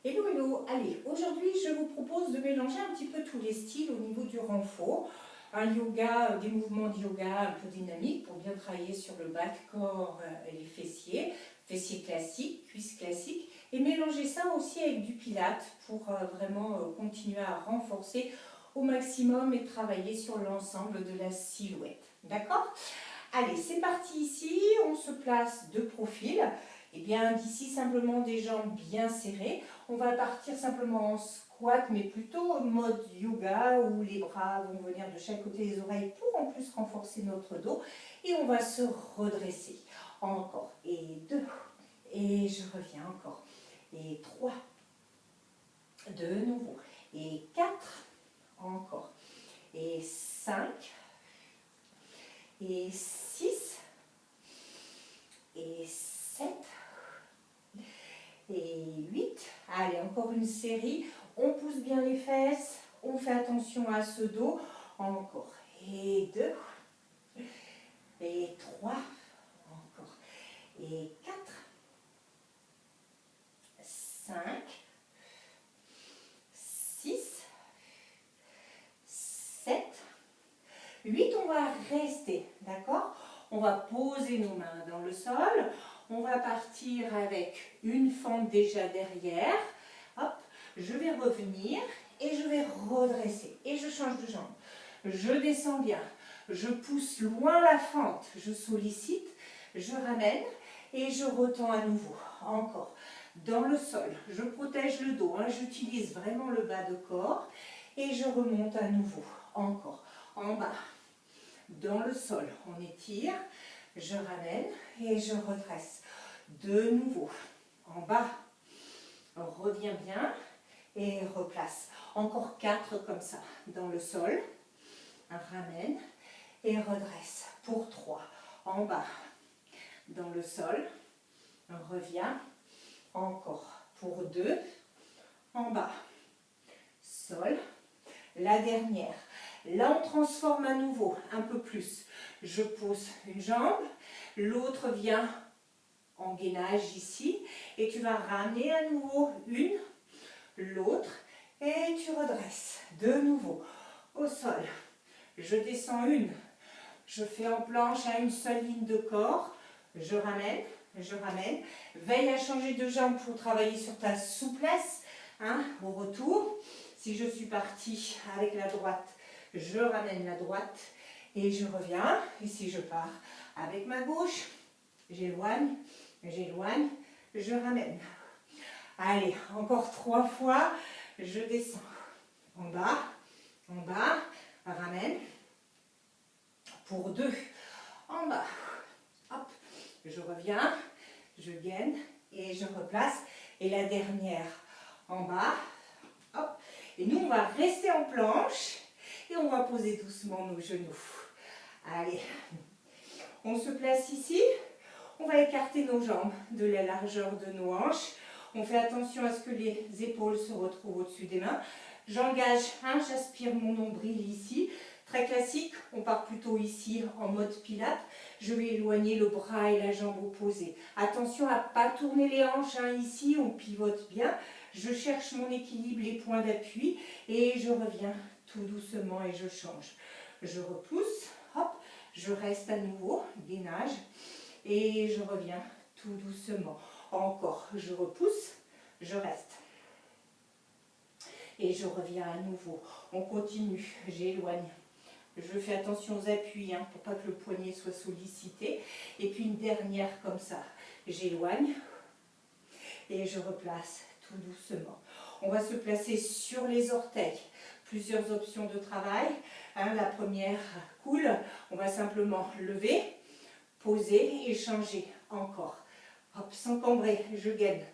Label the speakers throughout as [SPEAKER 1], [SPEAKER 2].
[SPEAKER 1] Hello, hello. Allez, aujourd'hui, je vous propose de mélanger un petit peu tous les styles au niveau du renfort. Un yoga, des mouvements de yoga un peu dynamiques pour bien travailler sur le bas de corps et les fessiers. Fessiers classiques, cuisses classiques. Et mélanger ça aussi avec du pilates pour vraiment continuer à renforcer au maximum et travailler sur l'ensemble de la silhouette. D'accord ? Allez, c'est parti ici. On se place de profil. Et bien d'ici simplement des jambes bien serrées. On va partir simplement en squat, mais plutôt en mode yoga où les bras vont venir de chaque côté des oreilles pour en plus renforcer notre dos. Et on va se redresser. Encore. Et 2. Et je reviens encore. Et 3. De nouveau. Et 4. Encore. Et 5. Et 6. Et 7. Et 8. Allez, encore une série. On pousse bien les fesses. On fait attention à ce dos. Encore. Et 2. Et 3. Encore. Et 4. 5. 6. 7. 8. On va rester. D'accord ? On va poser nos mains dans le sol. On va partir avec une fente déjà derrière. Hop, je vais revenir et je vais redresser. Et je change de jambe. Je descends bien. Je pousse loin la fente. Je sollicite. Je ramène et je retends à nouveau. Encore. Dans le sol. Je protège le dos. J'utilise vraiment le bas de corps. Et je remonte à nouveau. Encore. En bas. Dans le sol. On étire. Je ramène et je redresse. De nouveau, en bas, on revient bien et replace. Encore 4 comme ça, dans le sol. Ramène et redresse. Pour 3, en bas, dans le sol. On revient. Encore pour 2, en bas, sol. La dernière. Là, on transforme à nouveau un peu plus. Je pose une jambe, l'autre vient en gainage ici, et tu vas ramener à nouveau une, l'autre, et tu redresses. De nouveau, au sol. Je descends une, je fais en planche à une seule ligne de corps, je ramène. Veille à changer de jambe pour travailler sur ta souplesse, au retour. Si je suis partie avec la droite, je ramène la droite et je reviens. Et si je pars avec ma gauche, j'éloigne, je ramène. Allez, encore 3 fois. Je descends. En bas, ramène. Pour 2. En bas. Hop, je reviens, je gaine et je replace. Et la dernière, en bas. Hop. Et nous, on va rester en planche et on va poser doucement nos genoux. Allez, on se place ici. On va écarter nos jambes de la largeur de nos hanches. On fait attention à ce que les épaules se retrouvent au-dessus des mains. J'engage, j'aspire mon nombril ici. Très classique, on part plutôt ici en mode pilates. Je vais éloigner le bras et la jambe opposée. Attention à ne pas tourner les hanches ici, on pivote bien. Je cherche mon équilibre, les points d'appui et je reviens tout doucement et je change. Je repousse, hop, je reste à nouveau, gainage. Et je reviens tout doucement. Encore, je repousse, je reste. Et je reviens à nouveau. On continue, j'éloigne. Je fais attention aux appuis pour pas que le poignet soit sollicité. Et puis une dernière comme ça. J'éloigne et je replace tout doucement. On va se placer sur les orteils. Plusieurs options de travail. La première, cool. On va simplement lever. Poser et changer. Encore. Hop, sans cambrer, je gaine.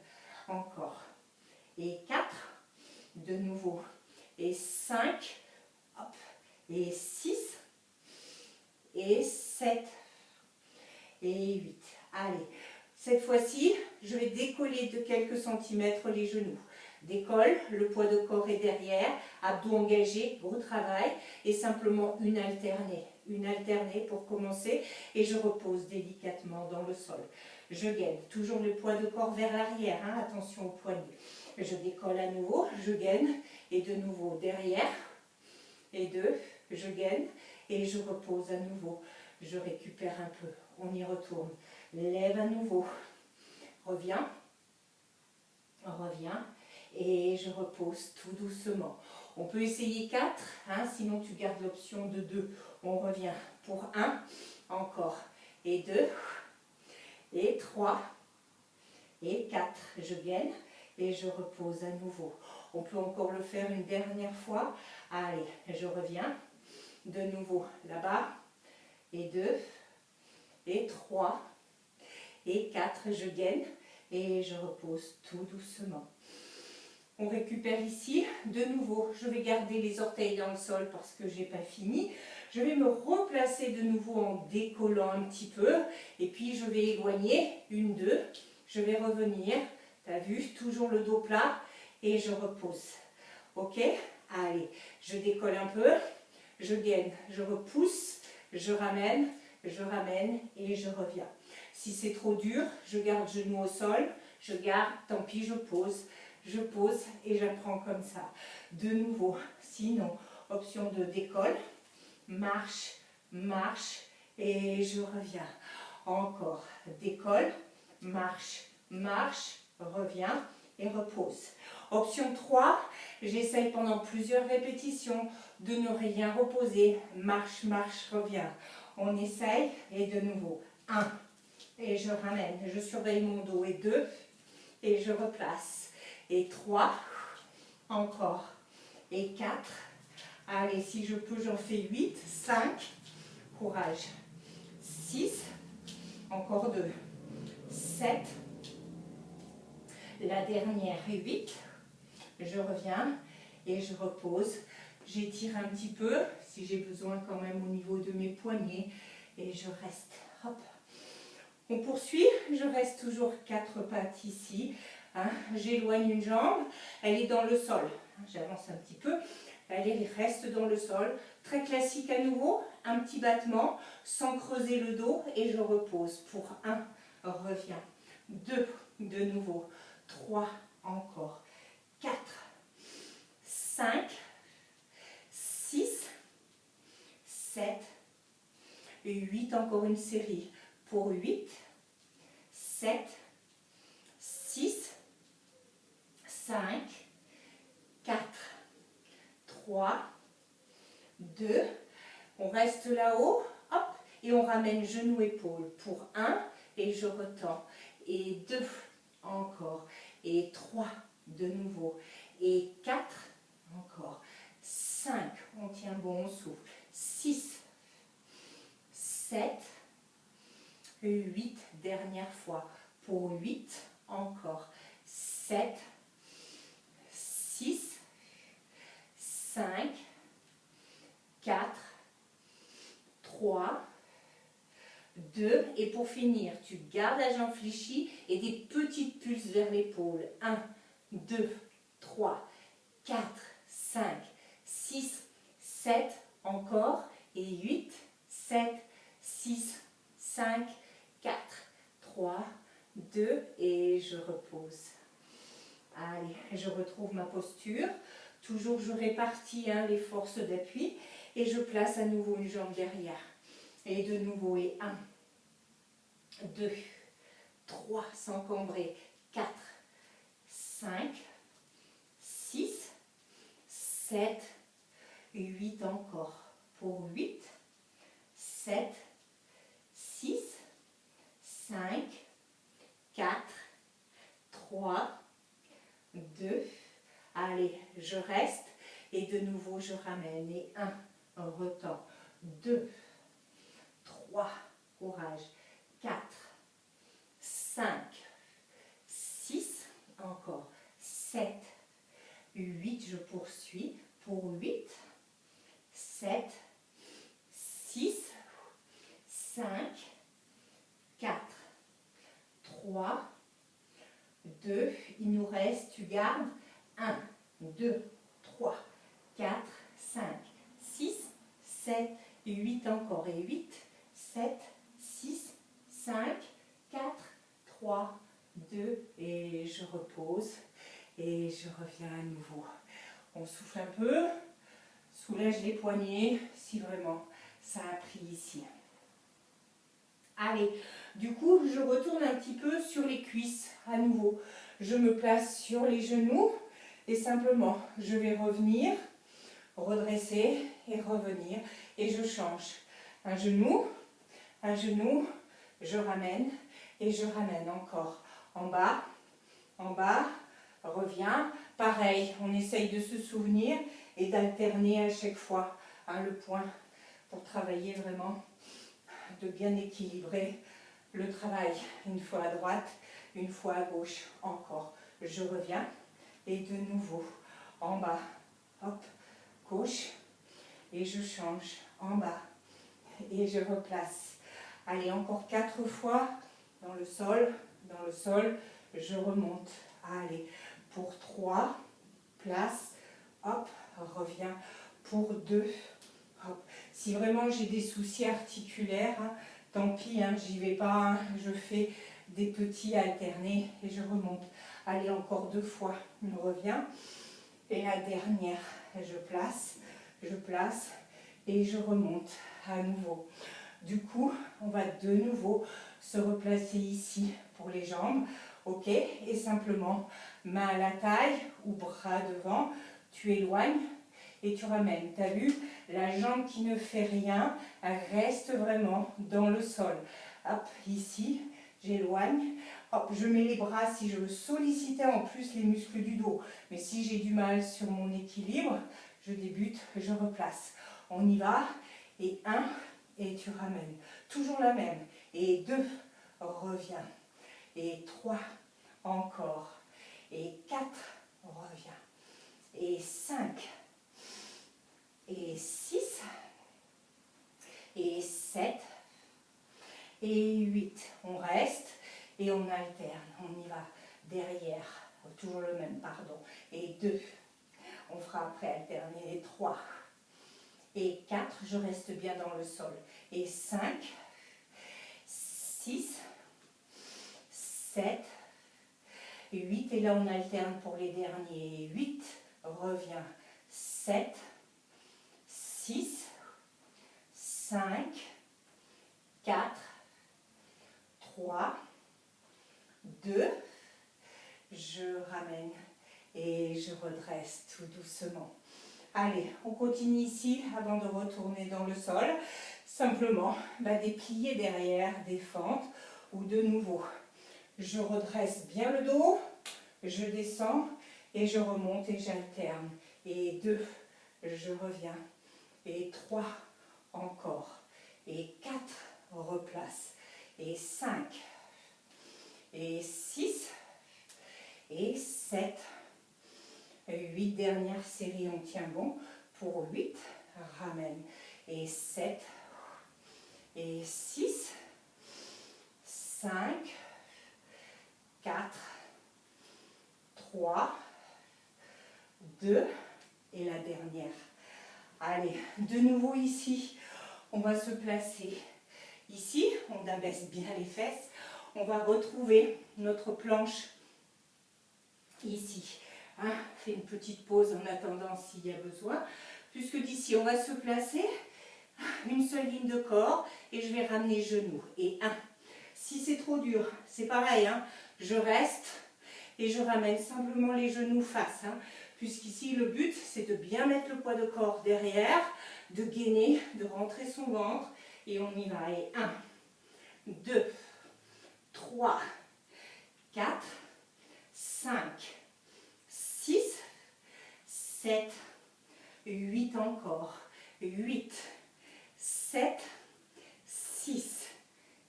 [SPEAKER 1] Encore. Et 4. De nouveau. Et 5. Hop. Et 6. Et 7. Et 8. Allez. Cette fois-ci, je vais décoller de quelques centimètres les genoux. Décolle, le poids de corps est derrière, abdos engagés, gros travail, et simplement une alternée pour commencer, et je repose délicatement dans le sol. je gaine. Toujours le poids de corps vers l'arrière, hein, attention au poignet. Je décolle à nouveau, je gaine, et de nouveau derrière, et 2, je gaine, et je repose à nouveau. Je récupère un peu, on y retourne. Lève à nouveau, reviens, et je repose tout doucement. On peut essayer 4, hein, sinon tu gardes l'option de 2. On revient pour 1, encore, et 2, et 3, et 4. Je gaine et je repose à nouveau. On peut encore le faire une dernière fois. Allez, je reviens. De nouveau là-bas, et 2, et 3, et 4. Je gaine et je repose tout doucement. On récupère ici, de nouveau, je vais garder les orteils dans le sol parce que je n'ai pas fini. Je vais me replacer de nouveau en décollant un petit peu. Et puis je vais éloigner, 1, 2. Je vais revenir, tu as vu, toujours le dos plat. Et je repose. Ok? Allez, je décolle un peu, je gaine, je repousse, je ramène et je reviens. Si c'est trop dur, je garde genou au sol, je garde, tant pis, je pose et j'apprends comme ça. De nouveau, sinon, option de décolle, marche et je reviens. Encore, décolle, marche, reviens et repose. Option 3, j'essaye pendant plusieurs répétitions de ne rien reposer. Marche, reviens. On essaye et de nouveau. 1 et je ramène. Je surveille mon dos et 2 et je replace. Et 3, encore. Et 4. Allez, si je peux, j'en fais 8. 5, courage. 6, encore 2. 7, la dernière, 8. Je reviens et je repose. J'étire un petit peu, si j'ai besoin quand même au niveau de mes poignets. Et je reste. Hop. On poursuit. Je reste toujours 4 pattes ici. Hein. J'éloigne une jambe. Elle est dans le sol. J'avance un petit peu. Elle reste dans le sol. Très classique à nouveau. Un petit battement sans creuser le dos. Et je repose pour 1. Reviens. 2. De nouveau. 3. Encore. 4, 5, 6, 7, 8, encore une série pour 8, 7, 6, 5, 4, 3, 2, on reste là-haut, hop, et on ramène genou épaule pour 1, et je retends, et 2, encore, et 3, de nouveau, et 4, encore, 5, on tient bon, on souffle, 6, 7, 8, dernière fois, pour 8, encore, 7, 6, 5, 4, 3, 2, et pour finir, tu gardes la jambe fléchie et des petites pulses vers l'épaule. 1, 2, 3, 4, 5, 6, 7, encore, et 8, 7, 6, 5, 4, 3, 2, et je repose. Allez, je retrouve ma posture. Toujours, je répartis les forces d'appui et je place à nouveau une jambe derrière. Et de nouveau, et 1, 2, 3, sans cambrer, 4, 5, 6, 7, 8 encore. Pour 8, 7, 6, 5, 4, 3, 2, allez, je reste et de nouveau je ramène. Et 1, on retend, 2, 3, courage, 4, 5, 6, encore, 7, 8, je poursuis, pour 8, 7, 6, 5, 4, 3, 2, il nous reste, tu gardes, 1, 2, 3, 4, 5, 6, 7, 8 encore, et 8, 7, 6, 5, 4, 3, 2, et je repose. Et je reviens à nouveau. On souffle un peu, soulège les poignets si vraiment ça a pris ici. Allez, du coup, je retourne un petit peu sur les cuisses à nouveau. Je me place sur les genoux et simplement, je vais revenir, redresser et revenir. Et je change. Un genou, je ramène et je ramène encore. En bas, reviens. Pareil, on essaye de se souvenir et d'alterner à chaque fois le point pour travailler vraiment, de bien équilibrer le travail. Une fois à droite, une fois à gauche, encore. Je reviens et de nouveau en bas, hop, gauche et je change en bas et je replace. Allez, encore 4 fois dans le sol, je remonte. Allez, pour 3, place, hop, reviens. Pour 2, hop. Si vraiment j'ai des soucis articulaires, tant pis, j'y vais pas, je fais des petits alternés et je remonte. Allez, encore 2 fois, je reviens. Et la dernière, je place et je remonte à nouveau. Du coup, on va de nouveau se replacer ici pour les jambes, ok? Et simplement, main à la taille ou bras devant, tu éloignes et tu ramènes. Tu as vu, la jambe qui ne fait rien, elle reste vraiment dans le sol. Hop, ici, j'éloigne. Hop, je mets les bras si je veux solliciter en plus les muscles du dos. Mais si j'ai du mal sur mon équilibre, je débute, je replace. On y va. Et 1, et tu ramènes. Toujours la même. Et 2, reviens. Et 3, encore. Et 4, reviens. Et 5, et 6, et 7, et 8. On reste et on alterne. On y va derrière. Toujours le même, pardon. Et 2. On fera après alterner. Et 3. Et 4. Je reste bien dans le sol. Et 5, 6, 7, 8. Et là, on alterne pour les derniers. 8. Reviens. 7, 6, 5, 4, 3, 2, je ramène et je redresse tout doucement. Allez, on continue ici avant de retourner dans le sol. Simplement, déplier derrière, des fentes ou de nouveau. Je redresse bien le dos, je descends et je remonte et j'alterne. Et 2, je reviens. Et 3, encore. Et 4, replace. Et 5, et 6, et 7, 8, dernière série, on tient bon. Pour 8, ramène. Et 7, et 6, 5, 4, 3, 2, et la dernière. Allez, de nouveau ici, on va se placer ici, on abaisse bien les fesses, on va retrouver notre planche ici. Fais une petite pause en attendant s'il y a besoin, puisque d'ici on va se placer, une seule ligne de corps, et je vais ramener genoux. Et 1. Si c'est trop dur, c'est pareil, je reste et je ramène simplement les genoux face. Puisqu'ici, le but, c'est de bien mettre le poids de corps derrière, de gainer, de rentrer son ventre. Et on y va. Et 1, 2, 3, 4, 5, 6, 7, 8 encore. 8, 7, 6,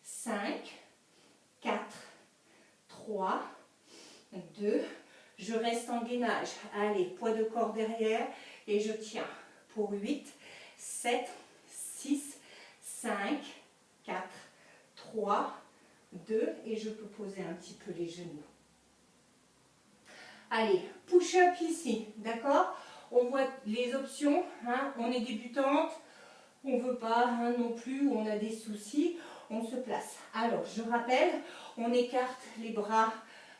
[SPEAKER 1] 5, 4, 3, 2, je reste en gainage. Allez, poids de corps derrière et je tiens pour 8, 7, 6, 5, 4, 3, 2 et je peux poser un petit peu les genoux. Allez, push-up ici, d'accord? On voit les options, on est débutante, on ne veut pas non plus, on a des soucis. on se place. Alors, je rappelle, on écarte les bras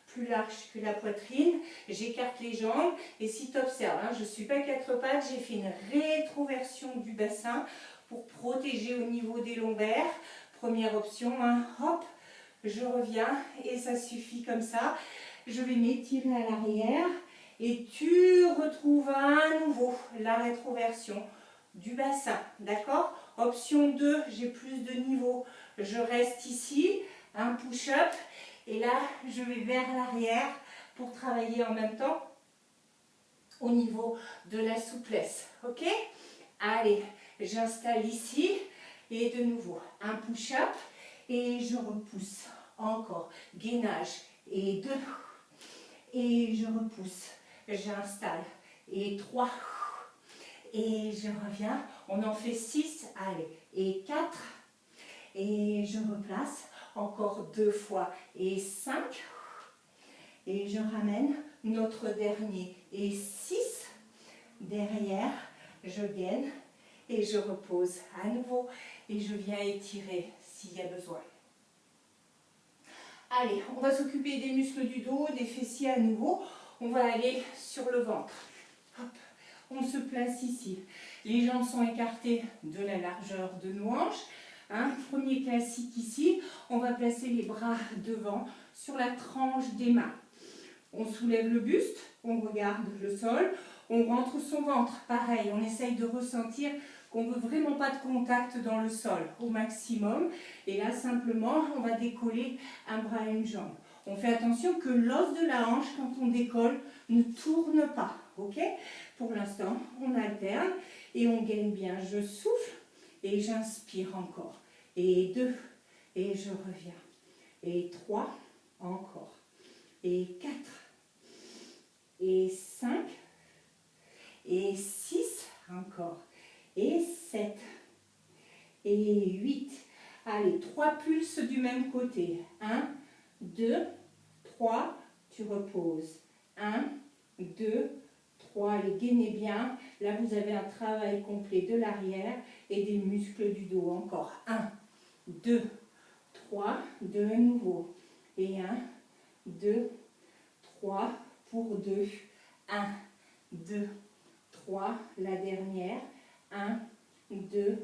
[SPEAKER 1] plus larges que la poitrine, j'écarte les jambes et si tu observes, je ne suis pas quatre pattes, j'ai fait une rétroversion du bassin pour protéger au niveau des lombaires. Première option, hop, je reviens et ça suffit comme ça. Je vais m'étirer à l'arrière et tu retrouves à nouveau la rétroversion du bassin, d'accord? Option 2, j'ai plus de niveau, je reste ici, un push-up et là je vais vers l'arrière pour travailler en même temps au niveau de la souplesse, ok? Allez, j'installe ici et de nouveau un push-up et je repousse, encore, gainage et 2 et je repousse, j'installe et 3 et je reviens, on en fait 6, allez, et 4 et je replace, encore 2 fois et 5 et je ramène notre dernier et 6 derrière, je gaine et je repose à nouveau et je viens étirer s'il y a besoin. Allez, on va s'occuper des muscles du dos, des fessiers à nouveau. On va aller sur le ventre. Hop, on se place ici. Les jambes sont écartées de la largeur de nos hanches. Premier classique ici, on va placer les bras devant sur la tranche des mains. On soulève le buste, on regarde le sol, on rentre son ventre. Pareil, on essaye de ressentir qu'on ne veut vraiment pas de contact dans le sol au maximum. Et là, simplement, on va décoller un bras et une jambe. On fait attention que l'os de la hanche, quand on décolle, ne tourne pas. Ok? Pour l'instant, on alterne et on gaine bien. Je souffle et j'inspire encore. Et 2, et je reviens. Et 3, encore. Et 4, et 5, et 6, encore. Et 7, et 8. Allez, 3 pulses du même côté. 1, 2, 3, tu reposes. 1, 2, 3, allez, gainez bien. Là, vous avez un travail complet de l'arrière et des muscles du dos. Encore. 1, 2, 3, de nouveau. Et 1, 2, 3, pour 2. 1, 2, 3, la dernière. 1, 2,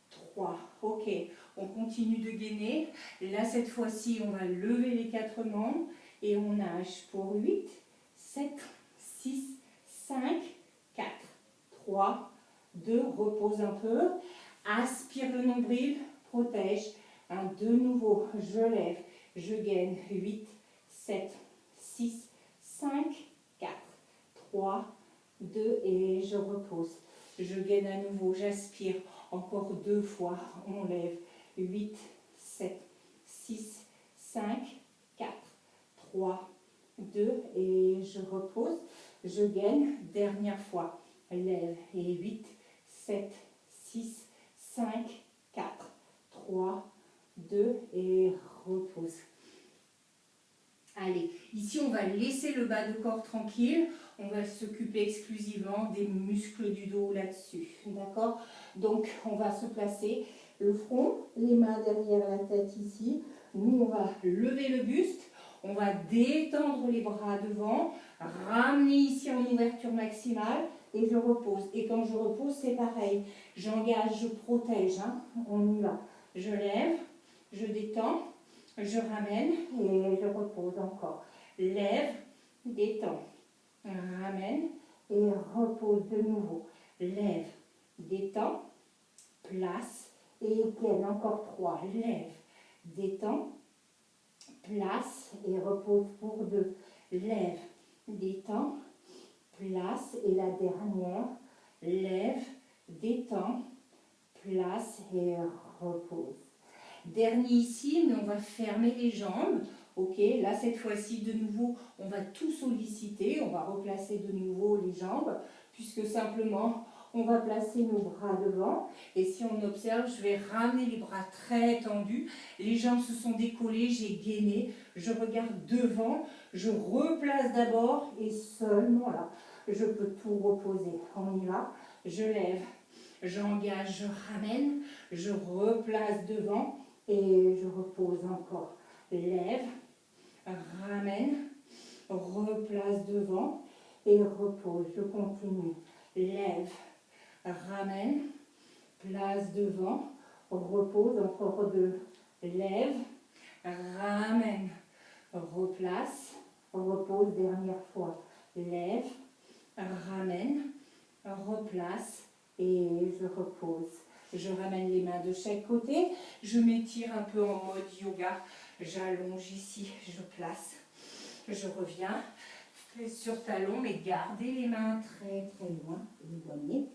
[SPEAKER 1] 3. Ok, on continue de gainer. Là, cette fois-ci, on va lever les 4 membres et on nage pour 8, 7, 6, 5, 4, 3, 2, repose un peu. Aspire le nombril, protège. De nouveau, je lève, je gaine. 8, 7, 6, 5, 4, 3, 2 et je repose. Je gaine à nouveau, j'aspire encore 2 fois, on lève. 8, 7, 6, 5, 4, 3, 2 et je repose. Je gaine, dernière fois, lève et 8, 7, 6, 5, 4, 3, 2 et repose. Allez, ici on va laisser le bas de corps tranquille, on va s'occuper exclusivement des muscles du dos là-dessus, d'accord? Donc on va se placer le front, les mains derrière la tête ici, nous on va lever le buste, on va détendre les bras devant, ramener ici en ouverture maximale et je repose. Et quand je repose c'est pareil, j'engage, je protège, on y va. Je lève, je détends. Je ramène et je repose encore. Lève, détends, ramène et repose de nouveau. Lève, détends, place et gaine. Encore 3. Lève, détends, place et repose pour 2. Lève, détends, place et la dernière. Lève, détends, place et repose. Dernier ici, mais on va fermer les jambes. Ok, là cette fois-ci de nouveau, on va tout solliciter. On va replacer de nouveau les jambes, puisque simplement on va placer nos bras devant. Et si on observe, je vais ramener les bras très tendus. Les jambes se sont décollées, j'ai gainé. Je regarde devant, je replace d'abord et seulement là, je peux tout reposer. On y va, je lève, j'engage, je ramène, je replace devant. et je repose encore. Lève, ramène, replace devant et repose. Je continue. Lève, ramène, place devant, repose, encore deux. Lève, ramène, replace, repose, dernière fois. Lève, ramène, replace et je repose. Je ramène les mains de chaque côté, je m'étire un peu en mode yoga, j'allonge ici, je place, je reviens, sur talon, mais gardez les mains très très loin, éloignées.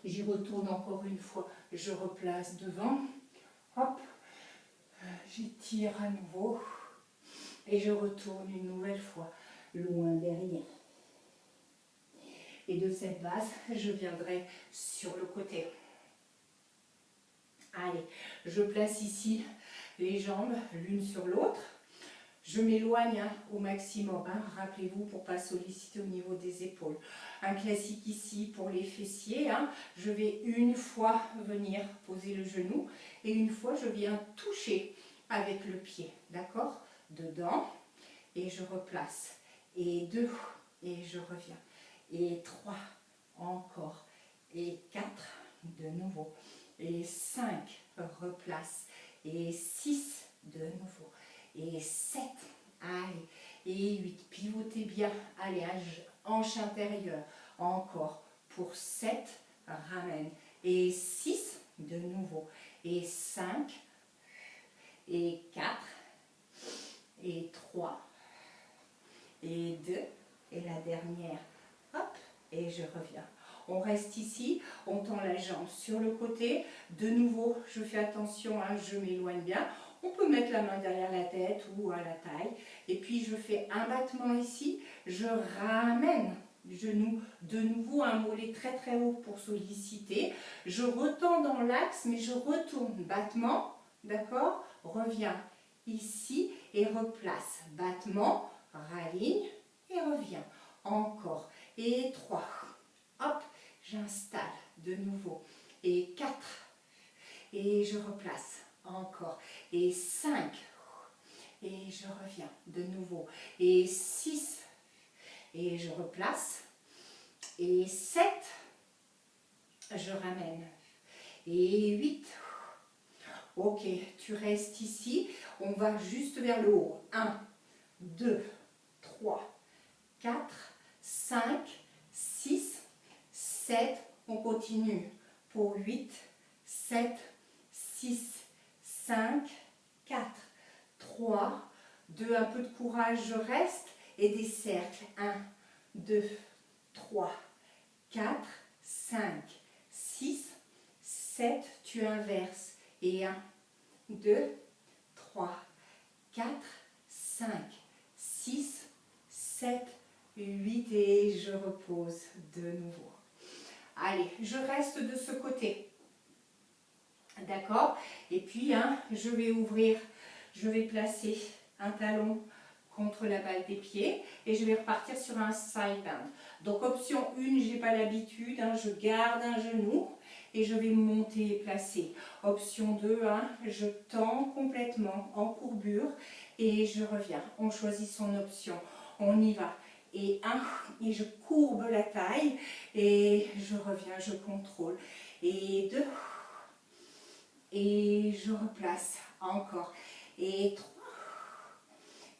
[SPEAKER 1] J'y retourne encore une fois, je replace devant, hop, j'étire à nouveau et je retourne une nouvelle fois, loin derrière. Et de cette base, je viendrai sur le côté. Allez, je place ici les jambes l'une sur l'autre. Je m'éloigne au maximum, rappelez-vous, pour ne pas solliciter au niveau des épaules. Un classique ici pour les fessiers. Je vais une fois venir poser le genou et une fois je viens toucher avec le pied. D'accord? Dedans et je replace. Et deux et je reviens. Et 3, encore, et 4, de nouveau, et 5, replace, et 6, de nouveau, et 7, allez, et 8, pivotez bien, allez, hanche intérieure, encore, pour 7, ramène, et 6, de nouveau, et 5, et 4, et 3, et 2, et la dernière, hop, et je reviens. On reste ici, on tend la jambe sur le côté. De nouveau, je fais attention, je m'éloigne bien. On peut mettre la main derrière la tête ou à la taille. Et puis, je fais un battement ici. Je ramène le genou de nouveau, un mollet très très haut pour solliciter. Je retends dans l'axe, mais je retourne. Battement, d'accord? Reviens ici et replace. Battement, raligne et reviens. Encore. Et 3. Hop, j'installe de nouveau. Et 4. Et je replace. Encore. Et 5. Et je reviens de nouveau. Et 6. Et je replace. Et 7. Je ramène. Et 8. Ok, tu restes ici. On va juste vers le haut. 1, 2, 3, 4, 5, 6, 7, on continue pour 8, 7, 6, 5, 4, 3, 2, un peu de courage, je reste, et des cercles, 1, 2, 3, 4, 5, 6, 7, tu inverses, et 1, 2, 3, 4, 5, 6, 7, 8 et je repose de nouveau. Allez, je reste de ce côté. D'accord? Et puis, je vais ouvrir, je vais placer un talon contre la balle des pieds et je vais repartir sur un side bend. Donc, option 1, je n'ai pas l'habitude, je garde un genou et je vais monter et placer. Option 2, je tends complètement en courbure et je reviens. On choisit son option. On y va. Et 1, et je courbe la taille, et je reviens, je contrôle. Et 2, et je replace, encore. Et 3,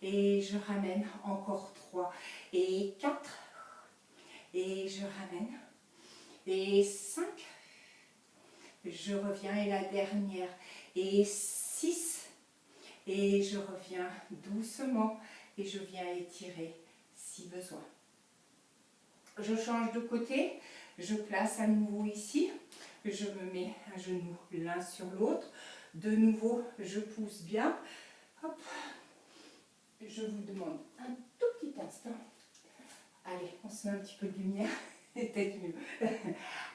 [SPEAKER 1] et je ramène, encore 3. Et 4, et je ramène. Et 5, je reviens, et la dernière. Et 6, et je reviens doucement, et je viens étirer si besoin. Je change de côté, je place à nouveau ici, je me mets un genou l'un sur l'autre, de nouveau je pousse bien, hop, je vous demande un tout petit instant, allez, on se met un petit peu de lumière, c'est peut-être mieux,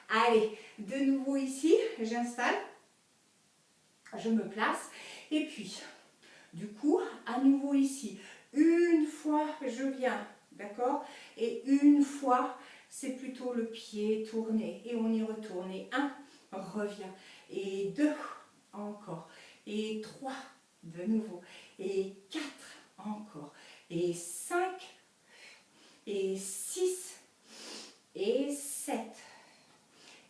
[SPEAKER 1] allez, de nouveau ici, j'installe, je me place, et puis, du coup, à nouveau ici, une fois je viens, d'accord? Et une fois, c'est plutôt le pied tourné. Et on y retourne. Et 1, revient. Et 2, encore. et 3, de nouveau, et 4, encore, et 5, et 6, et 7,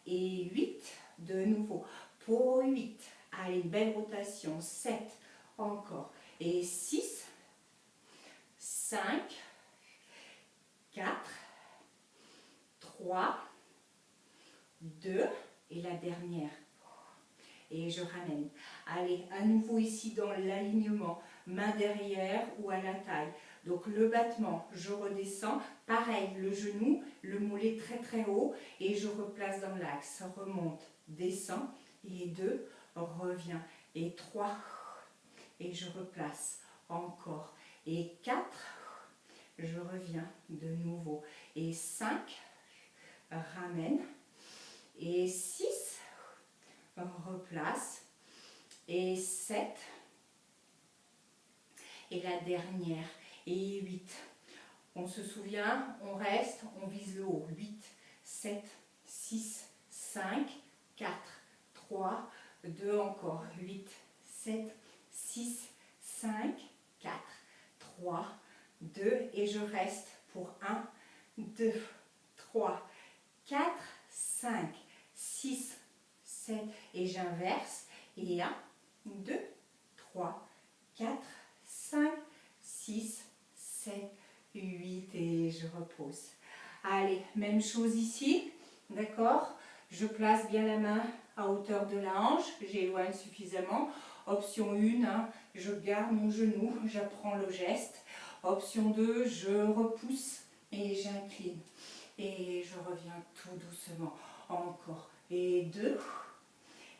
[SPEAKER 1] et 8, de nouveau, pour 8, allez, belle rotation, 7, encore, et 6, 5, 4, 3, 2, et la dernière. Et je ramène. Allez, à nouveau ici dans l'alignement, main derrière ou à la taille. Donc le battement, je redescends. Pareil, le genou, le mollet très très haut et je replace dans l'axe. Remonte, descend et 2, reviens. Et 3, et je replace. Encore. Et 4, je reviens de nouveau. Et 5, ramène. Et 6, replace, et 7, et la dernière, et 8. On se souvient, on reste, on vise le haut. 8, 7, 6, 5, 4, 3, 2 encore. 8, 7, 6, 5, 4, 3, 2, et je reste pour 1, 2, 3, 4, 5, 6, 7, et j'inverse, et 1, 2, 3, 4, 5, 6, 7, 8, et je repose. Allez, même chose ici, d'accord? Je place bien la main à hauteur de la hanche, j'éloigne suffisamment. Option 1, hein, je garde mon genou, j'apprends le geste. Option 2, je repousse et j'incline. Et je reviens tout doucement, encore. Et 2,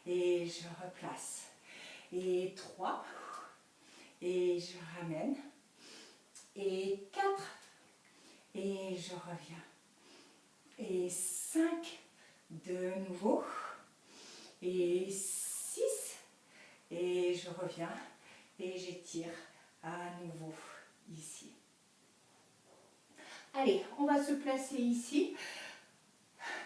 [SPEAKER 1] et je replace. Et 3, et je ramène. Et 4, et je reviens. Et 5, de nouveau. Et 6, et je reviens. Et j'étire à nouveau ici. Allez, on va se placer ici.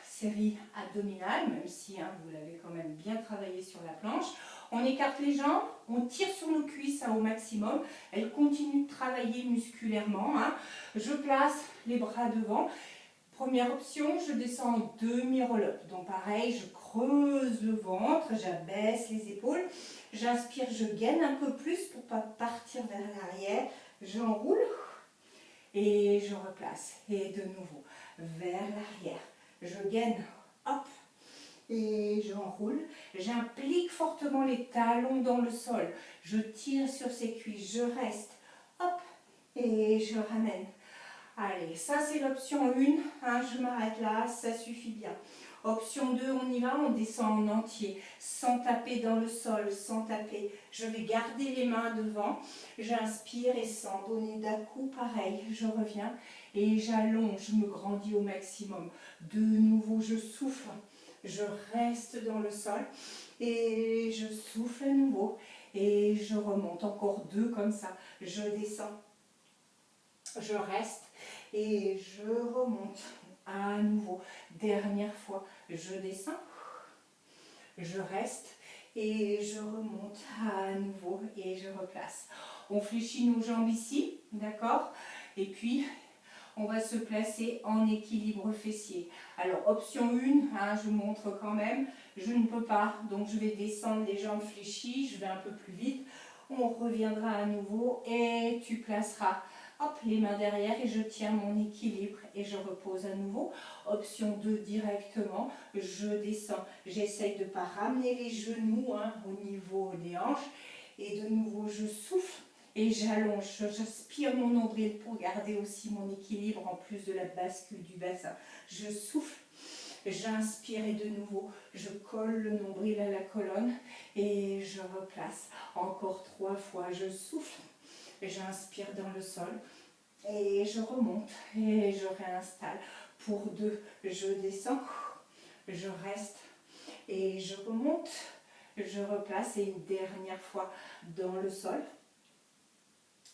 [SPEAKER 1] Série abdominale, même si hein, vous l'avez quand même bien travaillé sur la planche. On écarte les jambes, on tire sur nos cuisses hein, au maximum. Elles continuent de travailler musculairement. Hein. Je place les bras devant. Première option, je descends en demi-roll-up. Donc pareil, je creuse le ventre, j'abaisse les épaules. J'inspire, je gaine un peu plus pour ne pas partir vers l'arrière. J'enroule et je replace. Et de nouveau, vers l'arrière. Je gaine, hop, et j'enroule. J'implique fortement les talons dans le sol. Je tire sur ces cuisses, je reste, hop, et je ramène. Allez, ça c'est l'option 1, hein, je m'arrête là, ça suffit bien. Option 2, on y va, on descend en entier, sans taper dans le sol, sans taper. Je vais garder les mains devant, j'inspire et sans donner d'un-coup, pareil, je reviens et j'allonge, je me grandis au maximum. De nouveau, je souffle, je reste dans le sol et je souffle à nouveau et je remonte. Encore 2 comme ça, je descends, je reste et je remonte. À nouveau, dernière fois, je descends, je reste et je remonte à nouveau et je replace. On fléchit nos jambes ici, d'accord? Et puis, on va se placer en équilibre fessier. Alors, option 1, hein, je vous montre quand même, je ne peux pas, donc je vais descendre les jambes fléchies, je vais un peu plus vite. On reviendra à nouveau et tu placeras hop, les mains derrière et je tiens mon équilibre et je repose à nouveau. Option 2, directement, je descends. J'essaye de ne pas ramener les genoux hein, au niveau des hanches. Et de nouveau, je souffle et j'allonge. J'aspire mon nombril pour garder aussi mon équilibre en plus de la bascule du bassin. Je souffle. J'inspire et de nouveau, je colle le nombril à la colonne et je replace. Encore 3 fois, je souffle. J'inspire dans le sol et je remonte et je réinstalle. Pour 2, je descends, je reste et je remonte, je replace et une dernière fois dans le sol.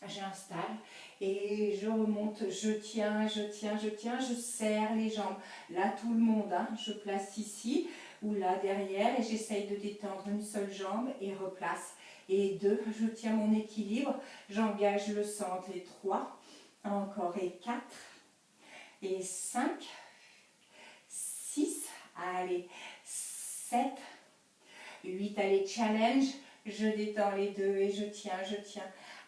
[SPEAKER 1] J'installe et je remonte, je tiens, je serre les jambes. Là, tout le monde, hein, je place ici ou là derrière et j'essaye de détendre une seule jambe et replace. et 2, je tiens mon équilibre, j'engage le centre, et 3, encore, et 4, et 5, 6, allez, 7, 8, allez, challenge, je détends les 2 et je tiens,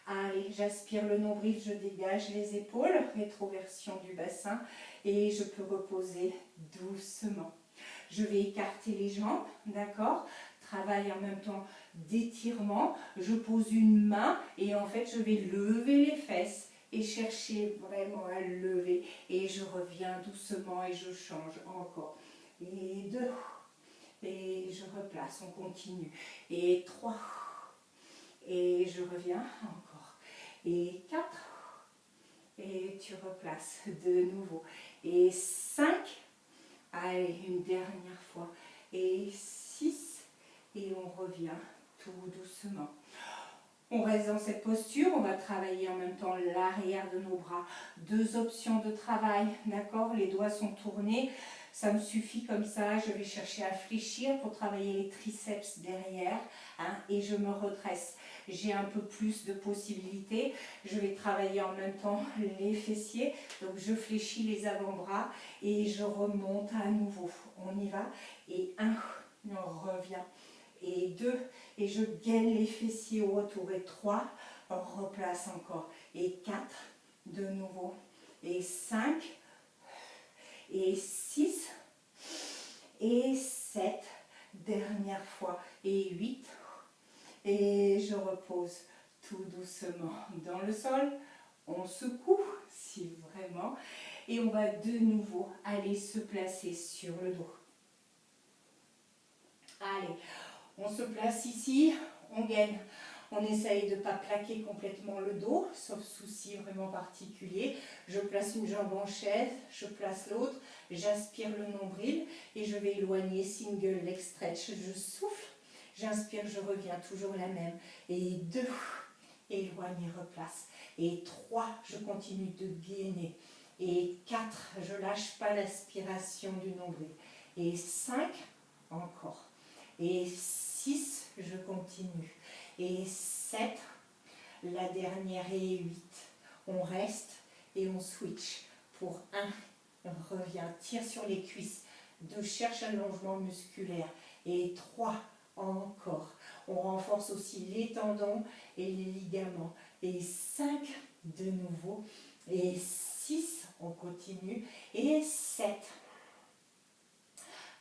[SPEAKER 1] allez, j'aspire le nombril, je dégage les épaules, rétroversion du bassin, et je peux reposer doucement. Je vais écarter les jambes, d'accord? Travail en même temps d'étirement. Je pose une main et en fait je vais lever les fesses et chercher vraiment à lever. Et je reviens doucement et je change encore. Et 2. Et je replace, on continue. Et 3. Et je reviens encore. Et 4. Et tu replaces de nouveau. Et 5. Allez, une dernière fois. Et 6. Et on revient tout doucement. On reste dans cette posture. On va travailler en même temps l'arrière de nos bras. 2 options de travail. D'accord? Les doigts sont tournés. Ça me suffit comme ça. Je vais chercher à fléchir pour travailler les triceps derrière. Hein, et je me redresse. J'ai un peu plus de possibilités. Je vais travailler en même temps les fessiers. Donc je fléchis les avant-bras et je remonte à nouveau. On y va. Et 1, on revient. Et 2, et je gaine les fessiers au retour. Et 3, on replace encore. Et 4, de nouveau. Et 5, et 6, et 7, dernière fois. Et 8, et je repose tout doucement dans le sol. On secoue, si vraiment. Et on va de nouveau aller se placer sur le dos. Allez, on se place ici, on gaine. On essaye de ne pas plaquer complètement le dos, sauf souci vraiment particulier. Je place une jambe en chaise, je place l'autre, j'aspire le nombril et je vais éloigner single leg stretch. Je souffle, j'inspire, je reviens, toujours la même. Et 2, éloigne et replace. Et 3, je continue de gainer. Et 4, je lâche pas l'aspiration du nombril. Et 5, encore. Et 6, je continue. Et 7, la dernière, et 8. On reste et on switch. Pour 1, revient, tire sur les cuisses. 2, cherche un allongement musculaire. Et 3, encore. On renforce aussi les tendons et les ligaments. Et 5, de nouveau. Et 6, on continue. Et 7.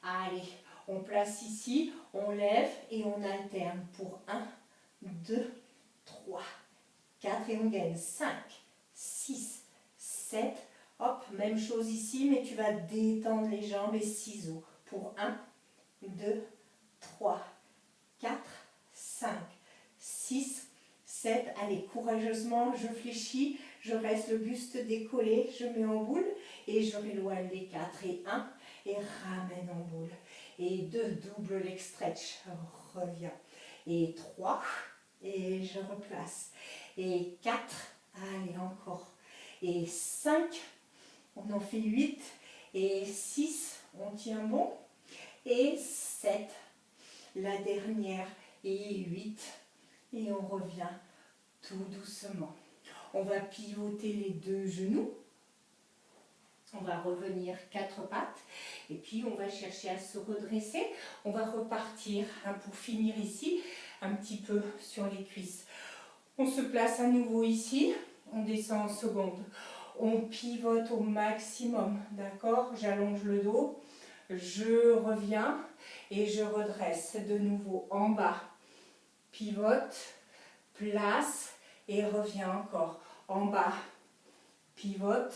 [SPEAKER 1] Allez, on place ici, on lève et on alterne pour 1, 2, 3, 4 et on gagne 5, 6, 7. Hop, même chose ici, mais tu vas détendre les jambes et ciseaux. Pour 1, 2, 3, 4, 5, 6, 7. Allez, courageusement, je fléchis, je reste le buste décollé, je mets en boule et je rééloigne les 4. Et 1, et ramène en boule. Et 2, double leg stretch, reviens. Et 3, et je replace. Et 4, allez encore. Et 5, on en fait 8. Et 6, on tient bon. Et 7, la dernière. Et 8, et on revient tout doucement. On va pivoter les 2 genoux. On va revenir 4 pattes et puis on va chercher à se redresser. On va repartir pour finir ici, un petit peu sur les cuisses. On se place à nouveau ici, on descend en seconde. On pivote au maximum, d'accord? J'allonge le dos, je reviens et je redresse de nouveau en bas. Pivote, place et reviens encore. En bas, pivote,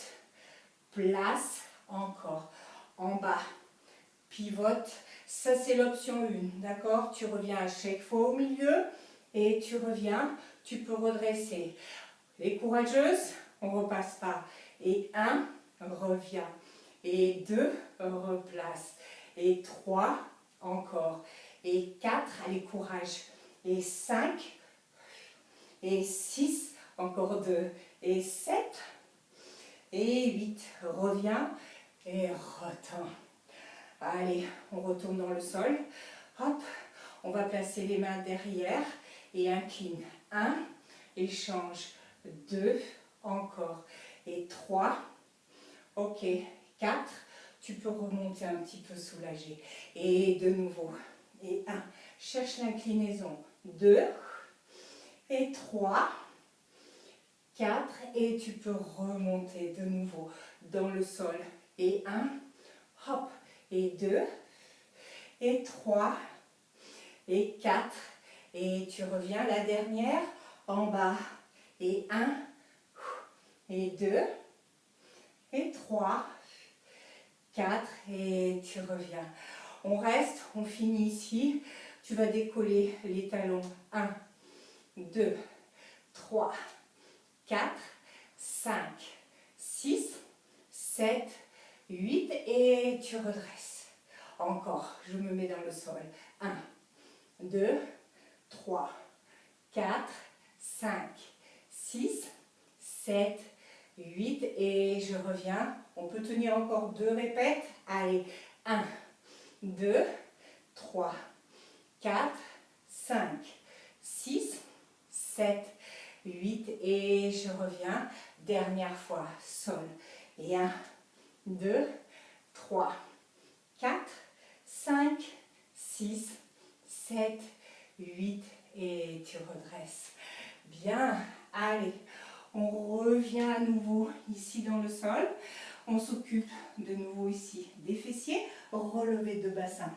[SPEAKER 1] place, encore, en bas, pivote, ça c'est l'option 1, d'accord? Tu reviens à chaque fois au milieu et tu reviens, tu peux redresser. Les courageuses, on repasse par, et 1, reviens, et 2, replace, et 3, encore, et 4, allez courage, et 5, et 6, encore 2, et 7, et 8, reviens et retends. Allez, on retourne dans le sol. Hop, on va placer les mains derrière et incline. 1, et change. 2, encore. Et 3, ok. 4, tu peux remonter un petit peu soulagé. Et de nouveau. Et 1, cherche l'inclinaison. 2, et 3, 4, et tu peux remonter de nouveau dans le sol. Et 1, hop, et 2, et 3, et 4, et tu reviens, la dernière, en bas, et 1, et 2, et 3, 4, et tu reviens. On reste, on finit ici, tu vas décoller les talons, 1, 2, 3, 4, 5, 6, 7, 8, et tu redresses. Encore, je me mets dans le sol. 1, 2, 3, 4, 5, 6, 7, 8, et je reviens. On peut tenir encore 2 répètes. Allez, 1, 2, 3, 4, 5, 6, 7, 8, et je reviens. Dernière fois, sol. Et 1, 2, 3, 4, 5, 6, 7, 8, et tu redresses. Bien, allez, on revient à nouveau ici dans le sol. On s'occupe de nouveau ici des fessiers, relevé de bassin.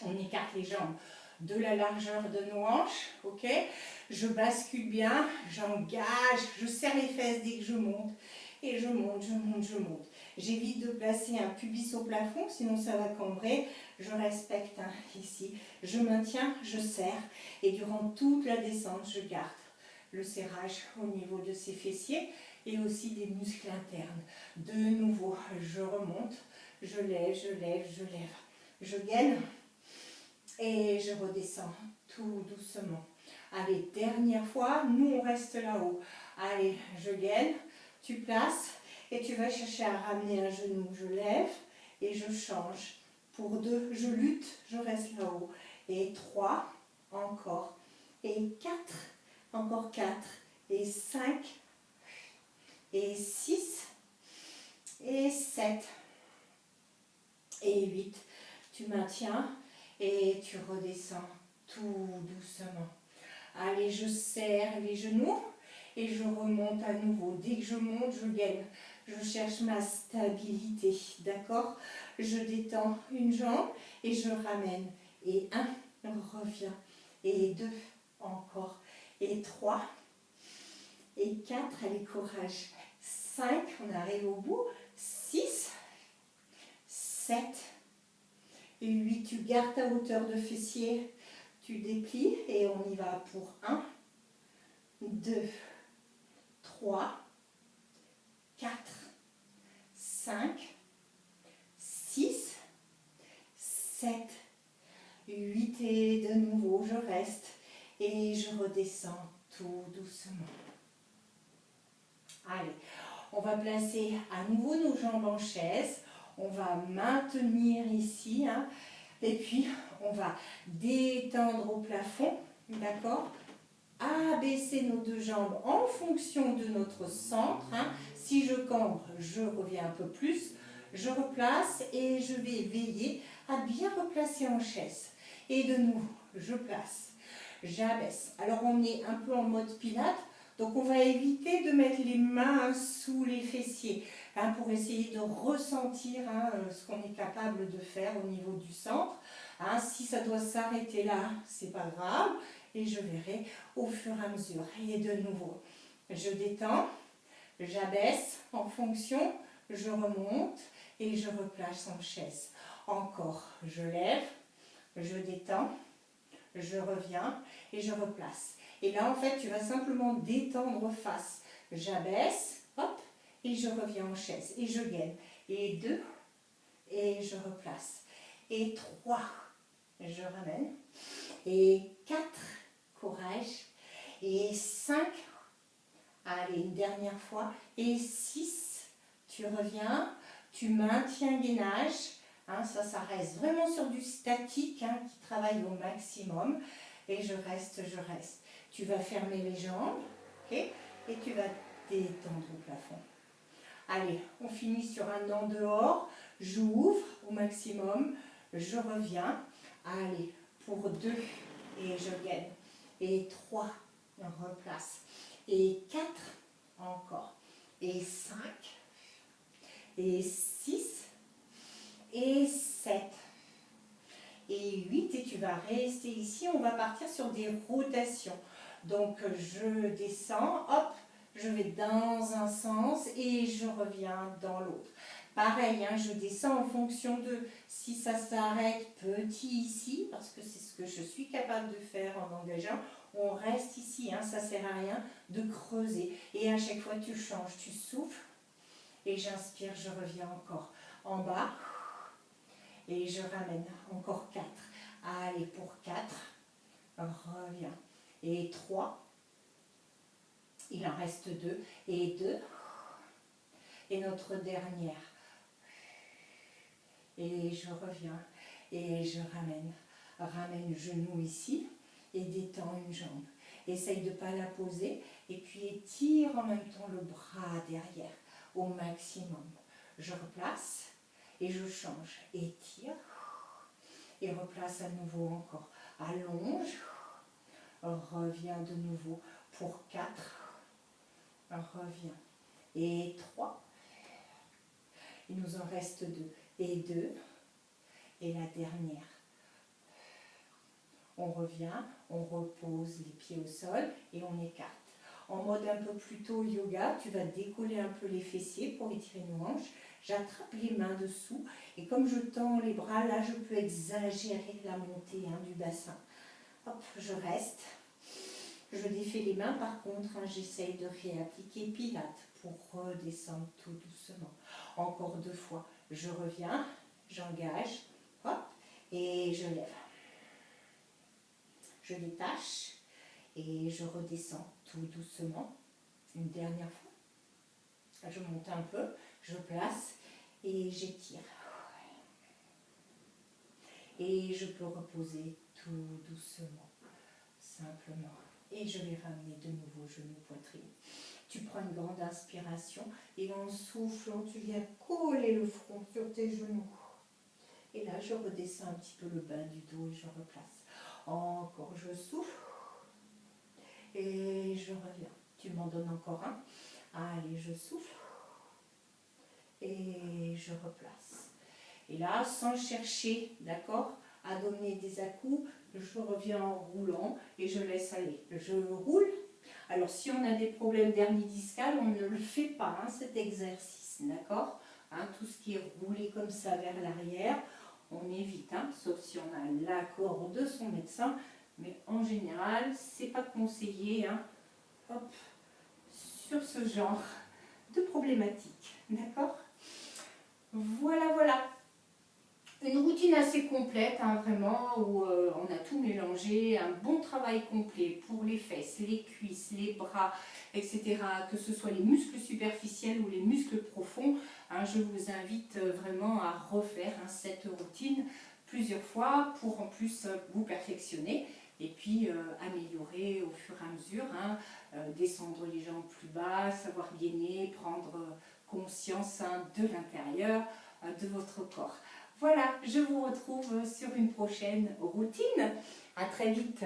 [SPEAKER 1] On écarte les jambes de la largeur de nos hanches, ok? Je bascule bien, j'engage, je serre les fesses dès que je monte. Et je monte, je monte, je monte. J'évite de placer un pubis au plafond, sinon ça va cambrer. Je respecte ici. Je maintiens, je serre. Et durant toute la descente, je garde le serrage au niveau de ces fessiers et aussi des muscles internes. De nouveau, je remonte, je lève, je lève, je lève. Je gaine et je redescends tout doucement. Allez, dernière fois, nous on reste là-haut. Allez, je gaine. Tu places et tu vas chercher à ramener un genou. Je lève et je change. Pour 2, je lutte, je reste là-haut. Et 3, encore. Et 4, encore 4. Et 5, et 6, et 7, et 8. Tu maintiens et tu redescends tout doucement. Allez, je serre les genoux. Et je remonte à nouveau. Dès que je monte, je gaine. Je cherche ma stabilité. D'accord? Je détends une jambe et je ramène. Et 1, reviens. Et 2, encore. Et 3, et 4, allez, courage. 5, on arrive au bout. 6, 7, et 8. Tu gardes ta hauteur de fessier. Tu déplies et on y va pour 1, 2, 3, 4, 5, 6, 7, 8 et de nouveau je reste et je redescends tout doucement. Allez, on va placer à nouveau nos jambes en chaise, on va maintenir ici et puis on va détendre au plafond, d'accord? Abaisser nos 2 jambes en fonction de notre centre. Si je cambre, je reviens un peu plus. Je replace et je vais veiller à bien replacer en chaise. Et de nouveau, je place. J'abaisse. Alors on est un peu en mode pilates. Donc on va éviter de mettre les mains sous les fessiers pour essayer de ressentir ce qu'on est capable de faire au niveau du centre. Si ça doit s'arrêter là, c'est pas grave. Et je verrai au fur et à mesure. Et de nouveau, je détends, j'abaisse en fonction, je remonte et je replace en chaise. Encore, je lève, je détends, je reviens et je replace. Et là, en fait, tu vas simplement détendre face. J'abaisse, hop, et je reviens en chaise. Et je gaine. Et 2, et je replace. Et 3, je ramène. Et 4, courage. Et 5, allez, une dernière fois. Et 6, tu reviens, tu maintiens le gainage. Ça reste vraiment sur du statique qui travaille au maximum. et je reste, je reste. Tu vas fermer les jambes, ok, et tu vas détendre au plafond. Allez, on finit sur un en dehors, j'ouvre au maximum, je reviens. Allez, pour 2, et je gagne. Et 3, on replace. Et 4, encore. Et 5, et 6, et 7, et 8. Et tu vas rester ici, on va partir sur des rotations. Donc, je descends, hop, je vais dans un sens et je reviens dans l'autre. Pareil, hein, je descends en fonction de si ça s'arrête petit ici, parce que c'est ce que je suis capable de faire en engageant. On reste ici, hein, ça ne sert à rien de creuser. Et à chaque fois, tu changes, tu souffles et j'inspire, je reviens encore en bas et je ramène encore 4. Allez, pour 4, reviens. Et 3. Il en reste 2, et 2, et notre dernière, et je reviens, et je ramène le genou ici, et détends une jambe, essaye de ne pas la poser, et puis étire en même temps le bras derrière, au maximum, je replace, et je change, étire, et replace à nouveau encore, allonge, reviens de nouveau pour 4, reviens. Et 3. Il nous en reste 2. Et 2. Et la dernière. On revient, on repose les pieds au sol et on écarte. En mode un peu plutôt yoga, tu vas décoller un peu les fessiers pour étirer nos hanches. J'attrape les mains dessous et comme je tends les bras, là je peux exagérer la montée du bassin. Hop, je reste. Je défais les mains, par contre, hein, j'essaye de réappliquer Pilates pour redescendre tout doucement. Encore 2 fois. Je reviens, j'engage, hop, et je lève. Je détache et je redescends tout doucement. Une dernière fois. Je monte un peu, je place et j'étire. Et je peux reposer tout doucement, simplement. Et je vais ramener de nouveau genou, poitrine. Tu prends une grande inspiration et en soufflant, tu viens coller le front sur tes genoux. Et là, je redescends un petit peu le bas du dos et je replace. Encore, je souffle et je reviens. Tu m'en donnes encore un. Allez, je souffle et je replace. Et là, sans chercher, d'accord, à donner des à-coups, je reviens en roulant et je laisse aller. Je roule. Alors, si on a des problèmes d'hernie discale, on ne le fait pas, hein, cet exercice, d'accord, hein, tout ce qui est roulé comme ça vers l'arrière, on évite, hein, sauf si on a l'accord de son médecin, mais en général, c'est pas conseillé, hein, hop, sur ce genre de problématique, d'accord. Voilà, voilà. Une routine assez complète, hein, vraiment, où on a tout mélangé, un bon travail complet pour les fesses, les cuisses, les bras, etc. Que ce soit les muscles superficiels ou les muscles profonds, hein, je vous invite vraiment à refaire, hein, cette routine plusieurs fois pour en plus vous perfectionner et puis améliorer au fur et à mesure, hein, descendre les jambes plus bas, savoir gainer, prendre conscience, hein, de l'intérieur de votre corps. Voilà, je vous retrouve sur une prochaine routine. À très vite.